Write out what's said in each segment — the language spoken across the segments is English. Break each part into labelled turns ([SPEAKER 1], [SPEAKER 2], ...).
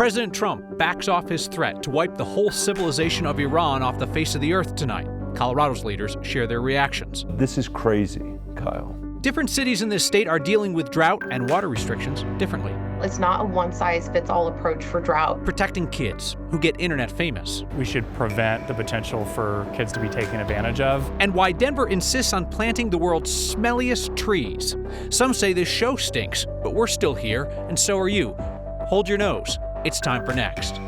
[SPEAKER 1] President Trump backs off his threat to wipe the whole civilization of Iran off the face of the earth tonight. Colorado's leaders share their reactions.
[SPEAKER 2] This is crazy, Kyle.
[SPEAKER 1] Different cities in this state are dealing with drought and water restrictions differently.
[SPEAKER 3] It's not a one-size-fits-all approach for drought.
[SPEAKER 1] Protecting kids who get internet famous.
[SPEAKER 4] We should prevent the potential for kids to be taken advantage of.
[SPEAKER 1] And why Denver insists on planting the world's smelliest trees. Some say this show stinks, but we're still here, and so are you. Hold your nose. It's time for Next.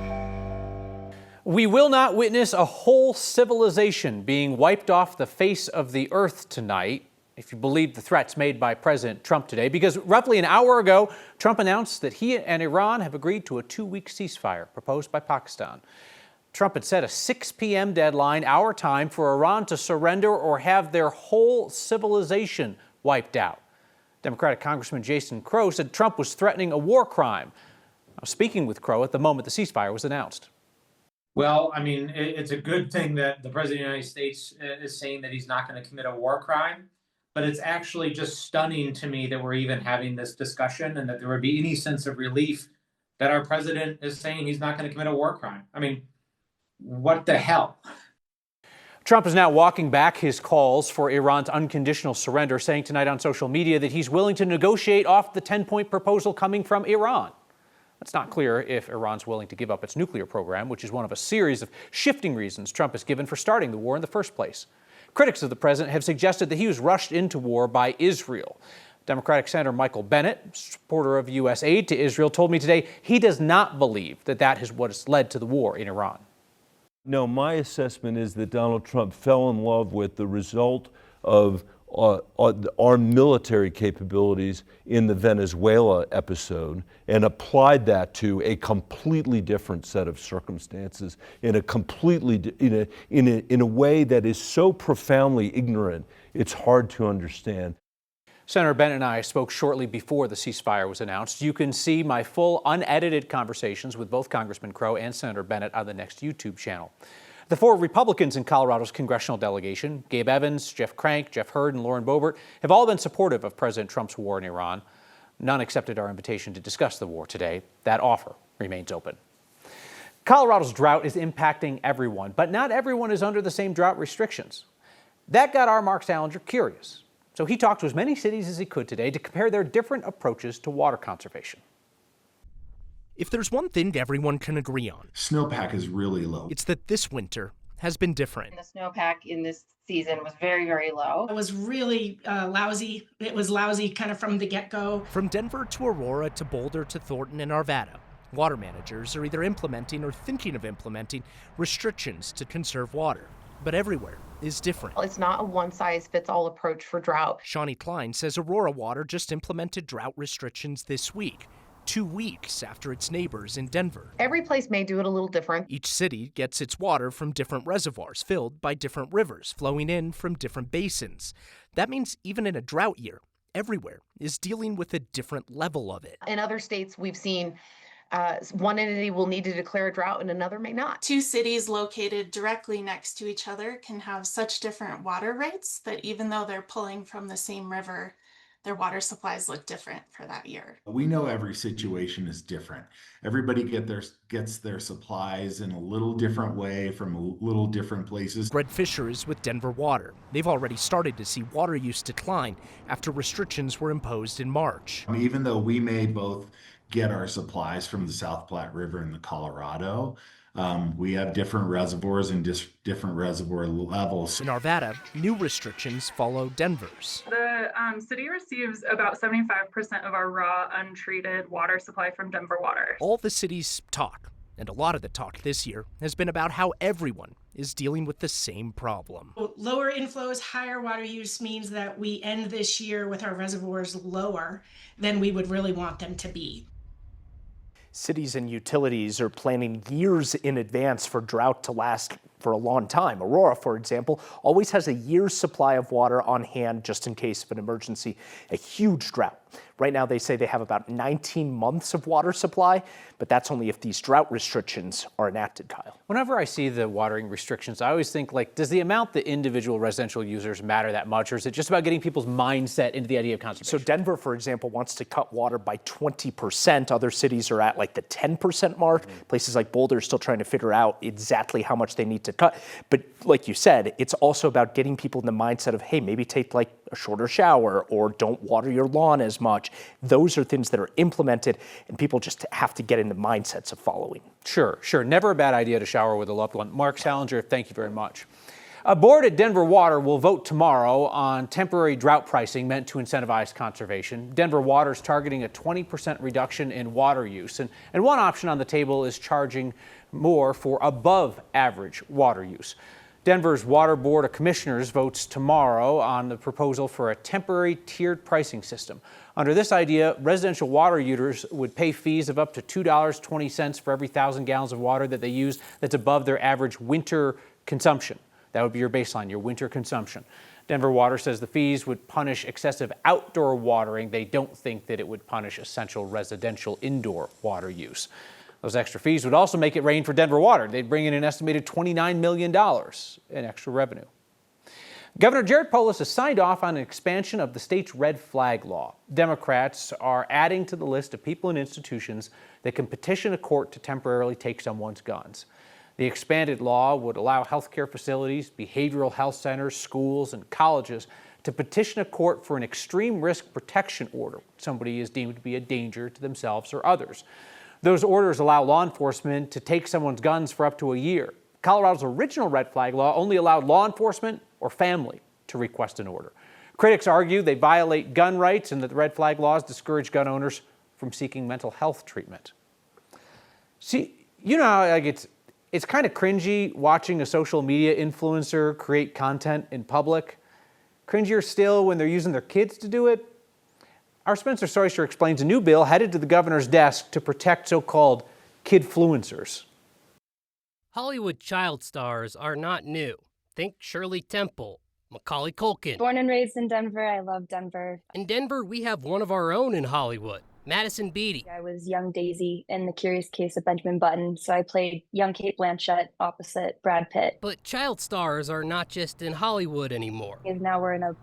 [SPEAKER 1] We will not witness a whole civilization being wiped off the face of the earth tonight, if you believe the threats made by President Trump today, because roughly an hour ago, Trump announced that he and Iran have agreed to a 2-week ceasefire proposed by Pakistan. Trump had set a 6 p.m. deadline, our time, for Iran to surrender or have their whole civilization wiped out. Democratic Congressman Jason Crow said Trump was threatening a war crime. I was speaking with Crow at the moment the ceasefire was announced.
[SPEAKER 5] Well, I mean, it's a good thing that the President of the United States is saying that he's not going to commit a war crime. But it's actually just stunning to me that we're even having this discussion and that there would be any sense of relief that our president is saying he's not going to commit a war crime. I mean, what the hell?
[SPEAKER 1] Trump is now walking back his calls for Iran's unconditional surrender, saying tonight on social media that he's willing to negotiate off the 10-point proposal coming from Iran. It's not clear if Iran's willing to give up its nuclear program, which is one of a series of shifting reasons Trump has given for starting the war in the first place. Critics of the president have suggested that he was rushed into war by Israel. Democratic Senator Michael Bennet, supporter of U.S. aid to Israel, told me today he does not believe that that is what has led to the war in Iran.
[SPEAKER 2] No, my assessment is that Donald Trump fell in love with the result of our military capabilities in the Venezuela episode and applied that to a completely different set of circumstances in a way that is so profoundly ignorant, it's hard to understand.
[SPEAKER 1] Senator Bennett and I spoke shortly before the ceasefire was announced. You can see my full unedited conversations with both Congressman Crow and Senator Bennett on the Next YouTube channel. The 4 Republicans in Colorado's congressional delegation, Gabe Evans, Jeff Crank, Jeff Hurd, and Lauren Boebert, have all been supportive of President Trump's war in Iran. None accepted our invitation to discuss the war today. That offer remains open. Colorado's drought is impacting everyone, but not everyone is under the same drought restrictions. That got our Mark Salinger curious. So he talked to as many cities as he could today to compare their different approaches to water conservation.
[SPEAKER 6] If there's one thing everyone can agree on,
[SPEAKER 7] snowpack is really low.
[SPEAKER 6] It's that this winter has been different.
[SPEAKER 3] The snowpack in this season was very, very low.
[SPEAKER 8] It was really lousy. It was lousy kind of from the get-go.
[SPEAKER 6] From Denver to Aurora to Boulder to Thornton and Arvada, water managers are either implementing or thinking of implementing restrictions to conserve water. But everywhere is different.
[SPEAKER 3] It's not a one-size-fits-all approach for drought.
[SPEAKER 6] Shawnee Klein says Aurora Water just implemented drought restrictions this week, 2 weeks after its neighbors in Denver.
[SPEAKER 3] Every place may do it a little different.
[SPEAKER 6] Each city gets its water from different reservoirs filled by different rivers flowing in from different basins. That means even in a drought year, everywhere is dealing with a different level of it.
[SPEAKER 3] In other states, we've seen one entity will need to declare a drought and another may not.
[SPEAKER 9] 2 cities located directly next to each other can have such different water rates that even though they're pulling from the same river, their water supplies look different for that year.
[SPEAKER 7] We know every situation is different. Everybody gets their supplies in a little different way from little different places.
[SPEAKER 6] Greg Fisher is with Denver Water. They've already started to see water use decline after restrictions were imposed in March.
[SPEAKER 7] Even though we may both get our supplies from the South Platte River and the Colorado, we have different reservoirs and different reservoir levels.
[SPEAKER 6] In Arvada, new restrictions follow Denver's.
[SPEAKER 10] The city receives about 75% of our raw, untreated water supply from Denver Water.
[SPEAKER 6] All the cities talk, and a lot of the talk this year has been about how everyone is dealing with the same problem.
[SPEAKER 8] Lower inflows, higher water use means that we end this year with our reservoirs lower than we would really want them to be.
[SPEAKER 6] Cities and utilities are planning years in advance for drought to last for a long time. Aurora, for example, always has a year's supply of water on hand just in case of an emergency, a huge drought. Right now, they say they have about 19 months of water supply, but that's only if these drought restrictions are enacted, Kyle.
[SPEAKER 1] Whenever I see the watering restrictions, I always think, like, does the amount that individual residential users matter that much, or is it just about getting people's mindset into the idea of conservation?
[SPEAKER 6] So Denver, for example, wants to cut water by 20%. Other cities are at like the 10% mark. Places like Boulder are still trying to figure out exactly how much they need to cut. But like you said, it's also about getting people in the mindset of, hey, maybe take like a shorter shower or don't water your lawn as much. Those are things that are implemented, and people just have to get in the mindsets of following.
[SPEAKER 1] Sure. Never a bad idea to shower with a loved one. Mark Salinger, thank you very much. A board at Denver Water will vote tomorrow on temporary drought pricing meant to incentivize conservation. Denver Water is targeting a 20% reduction in water use. And one option on the table is charging more for above average water use. Denver's Water Board of Commissioners votes tomorrow on the proposal for a temporary tiered pricing system. Under this idea, residential water users would pay fees of up to $2.20 for every 1,000 gallons of water that they use that's above their average winter consumption. That would be your baseline, your winter consumption. Denver Water says the fees would punish excessive outdoor watering. They don't think that it would punish essential residential indoor water use. Those extra fees would also make it rain for Denver Water. They'd bring in an estimated $29 million in extra revenue. Governor Jared Polis has signed off on an expansion of the state's red flag law. Democrats are adding to the list of people and institutions that can petition a court to temporarily take someone's guns. The expanded law would allow healthcare facilities, behavioral health centers, schools, and colleges to petition a court for an extreme risk protection order. Somebody is deemed to be a danger to themselves or others. Those orders allow law enforcement to take someone's guns for up to a year. Colorado's original red flag law only allowed law enforcement or family to request an order. Critics argue they violate gun rights and that the red flag laws discourage gun owners from seeking mental health treatment. See, you know, like it's kind of cringy watching a social media influencer create content in public. Cringier still when they're using their kids to do it. Our Spencer Soyster explains a new bill headed to the governor's desk to protect so-called kidfluencers.
[SPEAKER 11] Hollywood child stars are not new. Think Shirley Temple, Macaulay Culkin.
[SPEAKER 12] Born and raised in Denver, I love Denver.
[SPEAKER 11] In Denver, we have one of our own in Hollywood, Madison Beatty.
[SPEAKER 12] I was young Daisy in The Curious Case of Benjamin Button, so I played young Kate Blanchett opposite Brad Pitt.
[SPEAKER 11] But child stars are not just in Hollywood anymore.
[SPEAKER 12] Now we're in a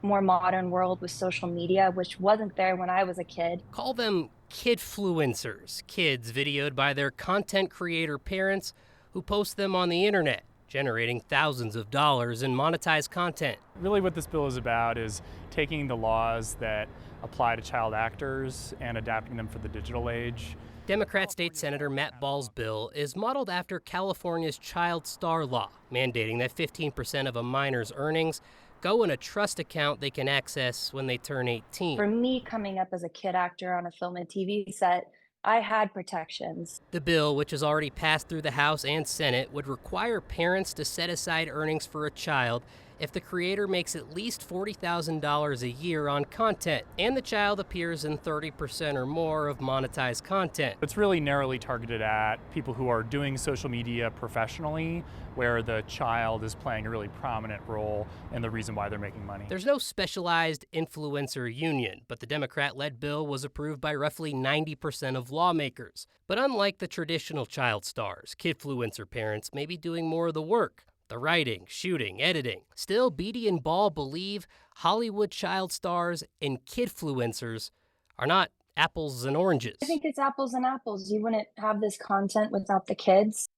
[SPEAKER 12] more modern world with social media, which wasn't there when I was a kid.
[SPEAKER 11] Call them kidfluencers, kids videoed by their content creator parents who post them on the internet, generating thousands of dollars in monetized content.
[SPEAKER 4] Really what this bill is about is taking the laws that apply to child actors and adapting them for the digital age.
[SPEAKER 11] Democrat State Senator Matt Ball's bill is modeled after California's child star law, mandating that 15% of a minor's earnings go in a trust account they can access when they turn 18.
[SPEAKER 12] For me, coming up as a kid actor on a film and TV set, I had protections.
[SPEAKER 11] The bill, which has already passed through the House and Senate, would require parents to set aside earnings for a child if the creator makes at least $40,000 a year on content and the child appears in 30% or more of monetized content.
[SPEAKER 4] It's really narrowly targeted at people who are doing social media professionally, where the child is playing a really prominent role in the reason why they're making money.
[SPEAKER 11] There's no specialized influencer union, but the Democrat-led bill was approved by roughly 90% of lawmakers. But unlike the traditional child stars, kidfluencer parents may be doing more of the work. The writing, shooting, editing. Still, Beatty and Ball believe Hollywood child stars and kidfluencers are not apples and oranges.
[SPEAKER 12] I think it's apples and apples. You wouldn't have this content without the kids.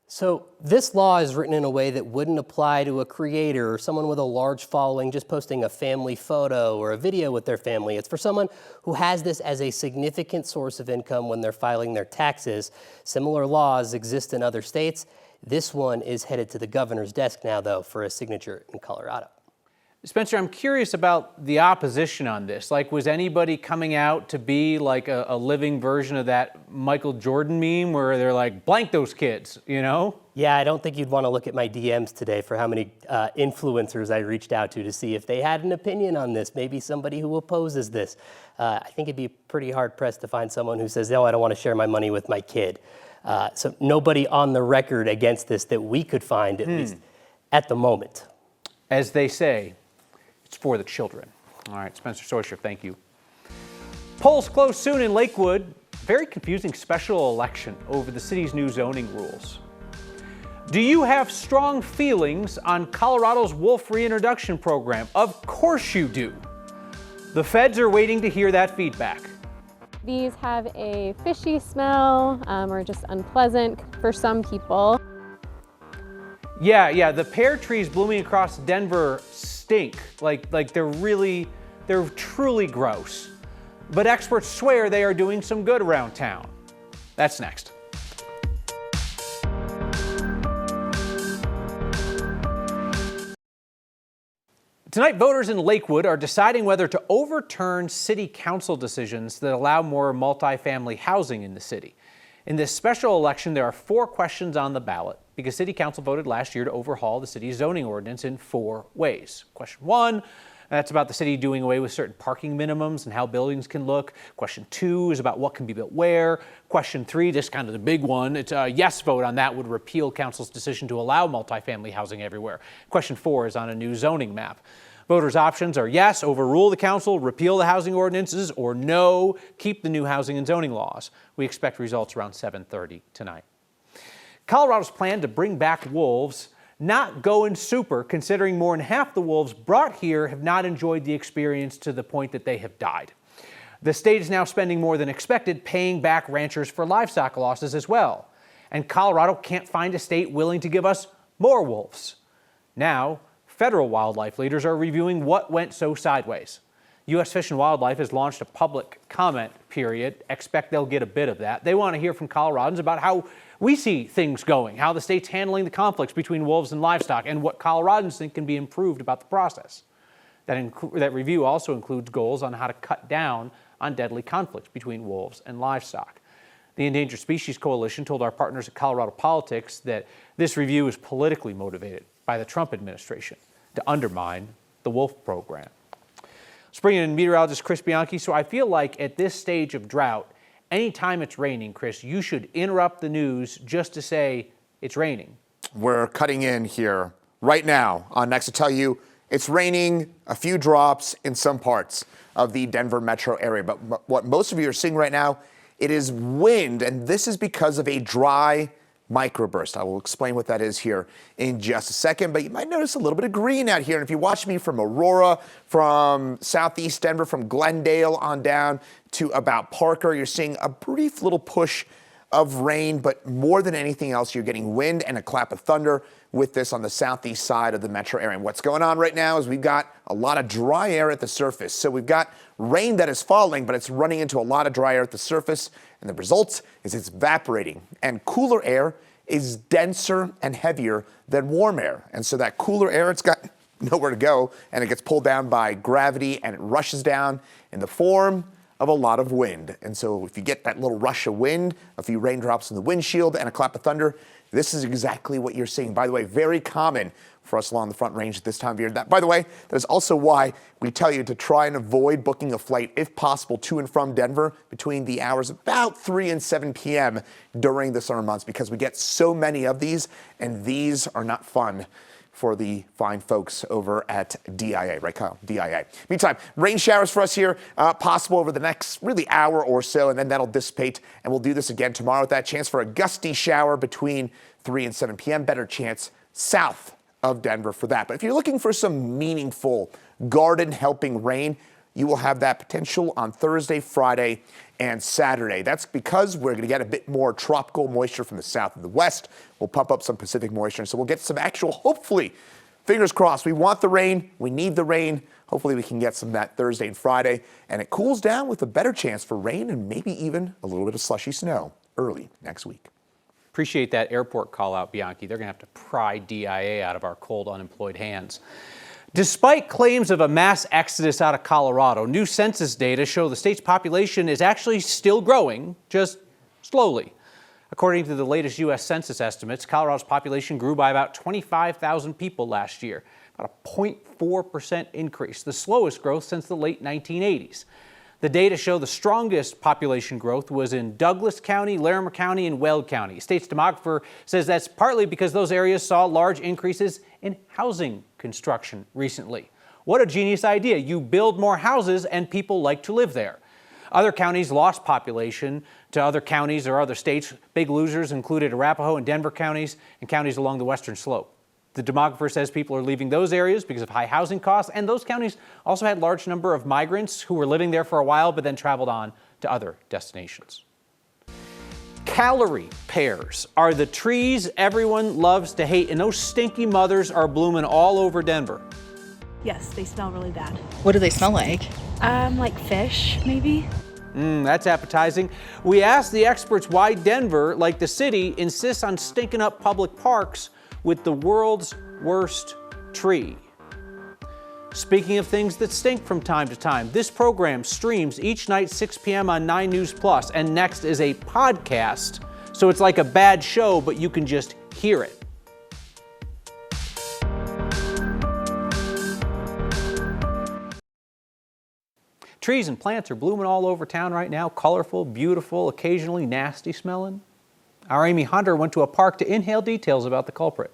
[SPEAKER 11] So this law is written in a way that wouldn't apply to a creator or someone with a large following just posting a family photo or a video with their family. It's for someone who has this as a significant source of income when they're filing their taxes. Similar laws exist in other states. This one is headed to the governor's desk now, though, for a signature in Colorado.
[SPEAKER 1] Spencer, I'm curious about the opposition on this. Like, was anybody coming out to be like a living version of that Michael Jordan meme where they're like, blank those kids, you know?
[SPEAKER 11] Yeah, I don't think you'd want to look at my DMs today for how many influencers I reached out to see if they had an opinion on this, maybe somebody who opposes this. I think it'd be pretty hard-pressed to find someone who says, no, I don't want to share my money with my kid. So nobody on the record against this that we could find, at least at the moment.
[SPEAKER 1] As they say, it's for the children. All right, Spencer Soysher, thank you. Polls close soon in Lakewood. Very confusing special election over the city's new zoning rules. Do you have strong feelings on Colorado's wolf reintroduction program? Of course you do. The feds are waiting to hear that feedback.
[SPEAKER 13] These have a fishy smell or just unpleasant for some people.
[SPEAKER 1] Yeah, the pear trees blooming across Denver stink. Like they're truly gross. But experts swear they are doing some good around town. That's next. Tonight, voters in Lakewood are deciding whether to overturn city council decisions that allow more multifamily housing in the city. In this special election, there are 4 questions on the ballot because city council voted last year to overhaul the city's zoning ordinance in 4 ways. Question 1, that's about the city doing away with certain parking minimums and how buildings can look. Question 2 is about what can be built where. Question 3, just kind of the big one, it's a yes vote on that would repeal council's decision to allow multifamily housing everywhere. Question 4 is on a new zoning map. Voters' options are yes, overrule the council, repeal the housing ordinances, or no, keep the new housing and zoning laws. We expect results around 7:30 tonight. Colorado's plan to bring back wolves not going super, considering more than half the wolves brought here have not enjoyed the experience to the point that they have died. The state is now spending more than expected paying back ranchers for livestock losses as well. And Colorado can't find a state willing to give us more wolves. Now, federal wildlife leaders are reviewing what went so sideways. U.S. Fish and Wildlife has launched a public comment period. Expect they'll get a bit of that. They want to hear from Coloradans about how we see things going, how the state's handling the conflicts between wolves and livestock, and what Coloradans think can be improved about the process. That review also includes goals on how to cut down on deadly conflicts between wolves and livestock. The Endangered Species Coalition told our partners at Colorado Politics that this review is politically motivated by the Trump administration to undermine the wolf program. Let's bring in meteorologist Chris Bianchi. So I feel like at this stage of drought, anytime it's raining, Chris, you should interrupt the news just to say it's raining.
[SPEAKER 14] We're cutting in here right now on Next to tell you it's raining, a few drops in some parts of the Denver metro area. But what most of you are seeing right now, it is wind, and this is because of a dry microburst. I will explain what that is here in just a second, but you might notice a little bit of green out here. And if you watch me from Aurora, from southeast Denver, from Glendale on down to about Parker, you're seeing a brief little push of rain, but more than anything else, you're getting wind and a clap of thunder with this on the southeast side of the metro area. And what's going on right now is we've got a lot of dry air at the surface. So we've got rain that is falling, but it's running into a lot of dry air at the surface. And the result is it's evaporating. And cooler air is denser and heavier than warm air. And so that cooler air, it's got nowhere to go, and it gets pulled down by gravity, and it rushes down in the form of a lot of wind. And so if you get that little rush of wind, a few raindrops in the windshield, and a clap of thunder, this is exactly what you're seeing. By the way, very common for us along the Front Range at this time of year. That, by the way, that is also why we tell you to try and avoid booking a flight, if possible, to and from Denver between the hours about 3 and 7 p.m. during the summer months, because we get so many of these, and these are not fun for the fine folks over at DIA, right, Kyle? DIA. Meantime, rain showers for us here, possible over the next really hour or so, and then that'll dissipate, and we'll do this again tomorrow with that chance for a gusty shower between 3 and 7 p.m. Better chance south of Denver for that. But if you're looking for some meaningful garden helping rain, you will have that potential on Thursday, Friday, and Saturday. That's because we're going to get a bit more tropical moisture from the south and the west. We'll pump up some Pacific moisture, so we'll get some actual, hopefully, fingers crossed. We want the rain. We need the rain. Hopefully we can get some of that Thursday and Friday, and it cools down with a better chance for rain and maybe even a little bit of slushy snow early next week.
[SPEAKER 1] Appreciate that airport call out, Bianchi. They're going to have to pry DIA out of our cold, unemployed hands. Despite claims of a mass exodus out of Colorado, new census data show the state's population is actually still growing, just slowly. According to the latest U.S. Census estimates, Colorado's population grew by about 25,000 people last year, about a 0.4% increase, the slowest growth since the late 1980s. The data show the strongest population growth was in Douglas County, Larimer County, and Weld County. State's demographer says that's partly because those areas saw large increases in housing construction recently. What a genius idea. You build more houses and people like to live there. Other counties lost population to other counties or other states. Big losers included Arapahoe and Denver counties and counties along the western slope. The demographer says people are leaving those areas because of high housing costs, and those counties also had a large number of migrants who were living there for a while but then traveled on to other destinations. Calorie pears are the trees everyone loves to hate, and those stinky mothers are blooming all over Denver.
[SPEAKER 15] Yes, they smell really bad.
[SPEAKER 16] What do they smell like?
[SPEAKER 15] Like fish, maybe.
[SPEAKER 1] That's appetizing. We asked the experts why Denver, like the city, insists on stinking up public parks with the world's worst tree. Speaking of things that stink from time to time, this program streams each night 6 p.m. on 9 News Plus, and next is a podcast, so it's like a bad show, but you can just hear it. Trees and plants are blooming all over town right now, colorful, beautiful, occasionally nasty smelling. Our Amy Hunter went to a park to inhale details about the culprit.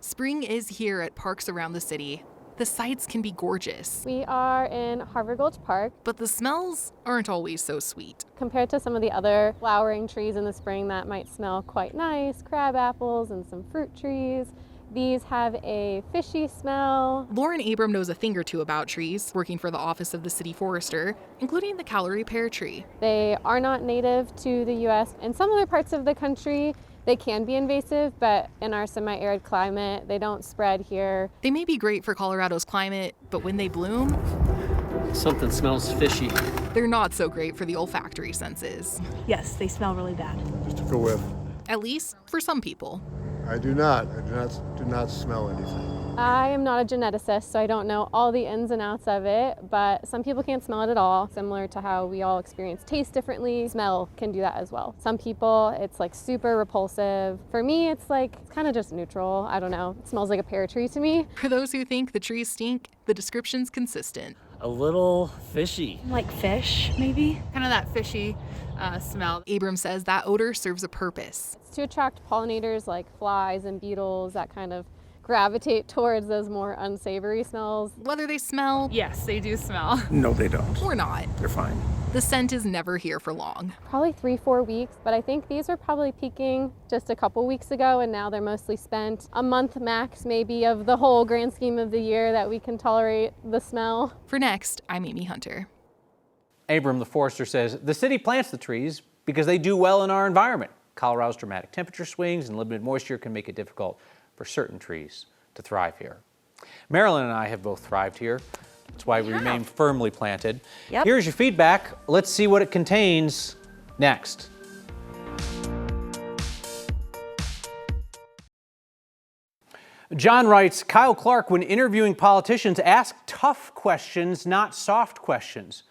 [SPEAKER 17] Spring is here at parks around the city. The sights can be gorgeous.
[SPEAKER 13] We are in Harvard Gulch Park.
[SPEAKER 17] But the smells aren't always so sweet.
[SPEAKER 13] Compared to some of the other flowering trees in the spring that might smell quite nice, crab apples and some fruit trees, these have a fishy smell.
[SPEAKER 17] Lauren Abram knows a thing or two about trees, working for the office of the city forester, including the calorie pear tree.
[SPEAKER 13] They are not native to the U.S. In some other parts of the country, they can be invasive, but in our semi-arid climate, they don't spread here.
[SPEAKER 17] They may be great for Colorado's climate, but when they bloom,
[SPEAKER 18] something smells fishy.
[SPEAKER 17] They're not so great for the olfactory senses.
[SPEAKER 15] Yes, they smell really bad.
[SPEAKER 19] Just took a whiff.
[SPEAKER 17] At least for some people.
[SPEAKER 19] I do not smell anything.
[SPEAKER 13] I am not a geneticist, so I don't know all the ins and outs of it, but some people can't smell it at all, similar to how we all experience taste differently. Smell can do that as well. Some people, it's like super repulsive. For me, it's kind of just neutral. I don't know. It smells like a pear tree to me.
[SPEAKER 17] For those who think the trees stink, the description's consistent.
[SPEAKER 18] A little fishy.
[SPEAKER 15] Like fish, maybe?
[SPEAKER 20] Kind of that fishy smell.
[SPEAKER 17] Abram says that odor serves a purpose.
[SPEAKER 13] It's to attract pollinators like flies and beetles that kind of gravitate towards those more unsavory smells.
[SPEAKER 17] Whether they smell,
[SPEAKER 20] yes, they do smell.
[SPEAKER 18] No, they don't.
[SPEAKER 17] Or not.
[SPEAKER 18] They're fine.
[SPEAKER 17] The scent is never here for long.
[SPEAKER 13] Probably 3-4 weeks, but I think these were probably peaking just a couple weeks ago, and now they're mostly spent. A month max, maybe, of the whole grand scheme of the year that we can tolerate the smell.
[SPEAKER 17] For Next, I'm Amy Hunter.
[SPEAKER 1] Abram, the forester, says the city plants the trees because they do well in our environment. Colorado's dramatic temperature swings and limited moisture can make it difficult for certain trees to thrive here. Marilyn and I have both thrived here. That's why we remain firmly planted.
[SPEAKER 21] Yep.
[SPEAKER 1] Here's your feedback. Let's see what it contains next. John writes, Kyle Clark, when interviewing politicians, ask tough questions, not soft questions.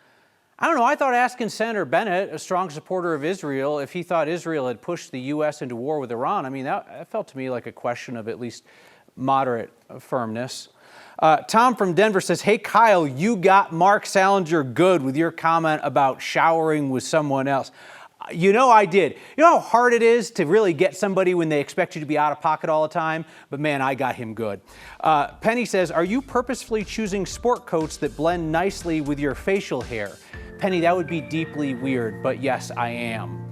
[SPEAKER 1] I don't know, I thought asking Senator Bennett, a strong supporter of Israel, if he thought Israel had pushed the U.S. into war with Iran, I mean, that felt to me like a question of at least moderate firmness. Tom from Denver says, hey, Kyle, you got Mark Salinger good with your comment about showering with someone else. You know I did. You know how hard it is to really get somebody when they expect you to be out of pocket all the time? But man, I got him good. Penny says, are you purposefully choosing sport coats that blend nicely with your facial hair? Penny, that would be deeply weird, but yes, I am.